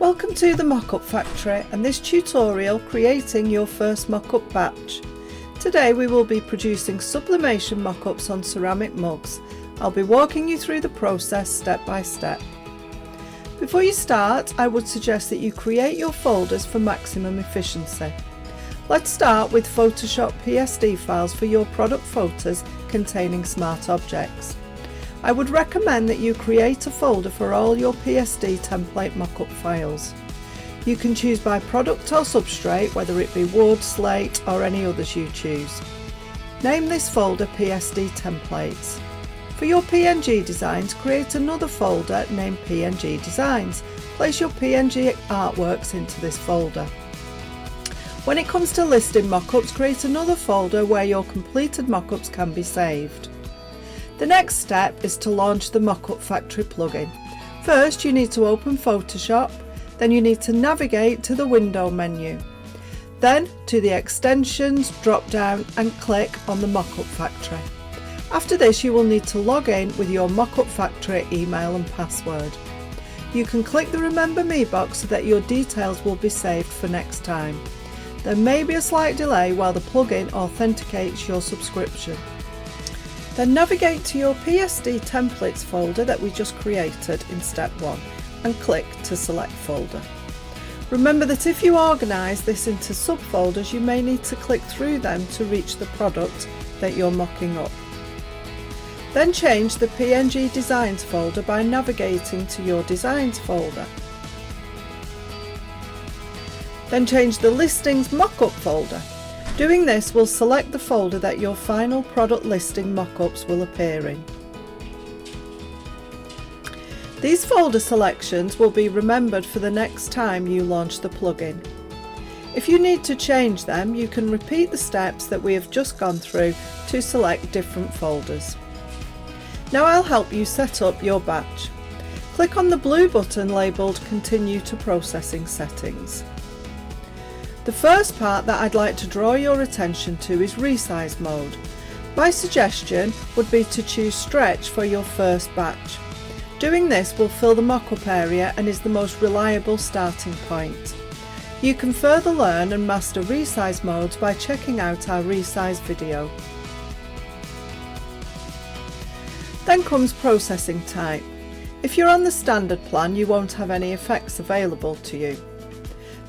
Welcome to the Mockup Factory and this tutorial creating your first mockup batch. Today we will be producing sublimation mockups on ceramic mugs. I'll be walking you through the process step by step. Before you start, I would suggest that you create your folders for maximum efficiency. Let's start with Photoshop PSD files for your product photos containing smart objects. I would recommend that you create a folder for all your PSD template mockup files. You can choose by product or substrate, whether it be wood, slate or any others you choose. Name this folder PSD templates. For your PNG designs, create another folder named PNG designs. Place your PNG artworks into this folder. When it comes to listing mockups, create another folder where your completed mockups can be saved. The next step is to launch the Mockup Factory plugin. First, you need to open Photoshop, then you need to navigate to the window menu, then to the extensions drop down and click on the Mockup Factory. After this, you will need to log in with your Mockup Factory email and password. You can click the Remember Me box so that your details will be saved for next time. There may be a slight delay while the plugin authenticates your subscription. Then navigate to your PSD templates folder that we just created in step 1 and click to select folder. Remember that if you organise this into subfolders, you may need to click through them to reach the product that you're mocking up. Then change the PNG Designs folder by navigating to your Designs folder. Then change the Listings Mockup folder. Doing this will select the folder that your final product listing mockups will appear in. These folder selections will be remembered for the next time you launch the plugin. If you need to change them, you can repeat the steps that we have just gone through to select different folders. Now I'll help you set up your batch. Click on the blue button labelled Continue to Processing Settings. The first part that I'd like to draw your attention to is resize mode. My suggestion would be to choose stretch for your first batch. Doing this will fill the mockup area and is the most reliable starting point. You can further learn and master resize modes by checking out our resize video. Then comes processing type. If you're on the standard plan, you won't have any effects available to you.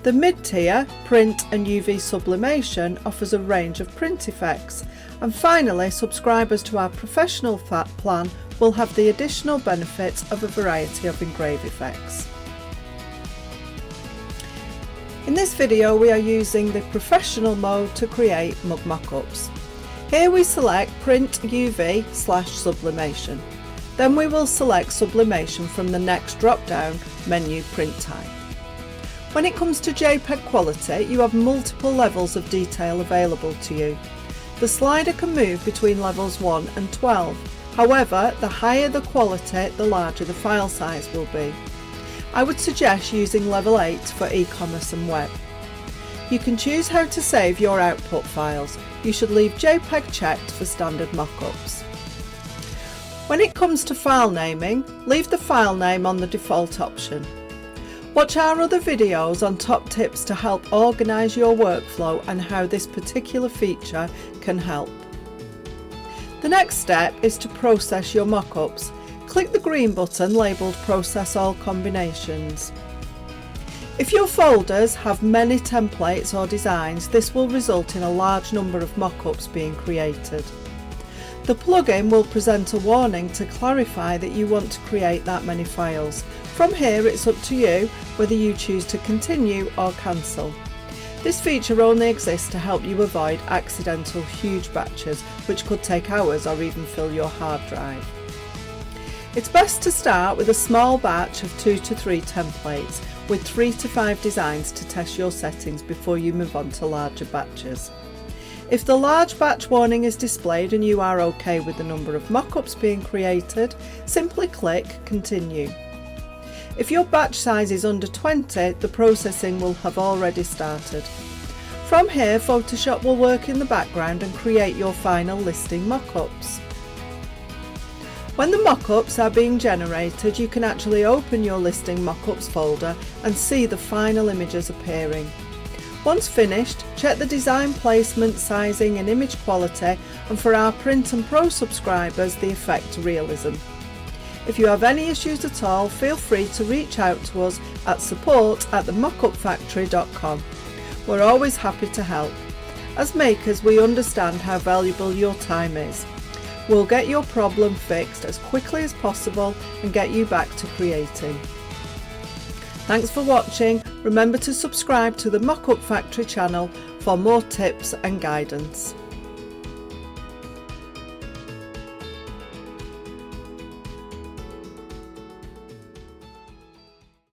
The mid-tier, print and UV sublimation offers a range of print effects, and finally subscribers to our professional plan will have the additional benefits of a variety of engrave effects. In this video we are using the professional mode to create mug mockups. Here we select print UV/sublimation. Then we will select sublimation from the next drop down menu print type. When it comes to JPEG quality, you have multiple levels of detail available to you. The slider can move between levels 1 and 12. However, the higher the quality, the larger the file size will be. I would suggest using level 8 for e-commerce and web. You can choose how to save your output files. You should leave JPEG checked for standard mockups. When it comes to file naming, leave the file name on the default option. Watch our other videos on top tips to help organise your workflow and how this particular feature can help. The next step is to process your mockups. Click the green button labelled Process All Combinations. If your folders have many templates or designs, this will result in a large number of mockups being created. The plugin will present a warning to clarify that you want to create that many files. From here it's up to you whether you choose to continue or cancel. This feature only exists to help you avoid accidental huge batches which could take hours or even fill your hard drive. It's best to start with a small batch of 2 to 3 templates with 3 to 5 designs to test your settings before you move on to larger batches. If the large batch warning is displayed and you are OK with the number of mockups being created, simply click Continue. If your batch size is under 20, the processing will have already started. From here, Photoshop will work in the background and create your final listing mockups. When the mockups are being generated, you can actually open your listing mockups folder and see the final images appearing. Once finished, check the design placement, sizing and image quality, and for our Print and Pro subscribers, the effect realism. If you have any issues at all, feel free to reach out to us at support@themockupfactory.com. We're always happy to help. As makers, we understand how valuable your time is. We'll get your problem fixed as quickly as possible and get you back to creating. Thanks for watching. Remember to subscribe to the Mockup Factory channel for more tips and guidance.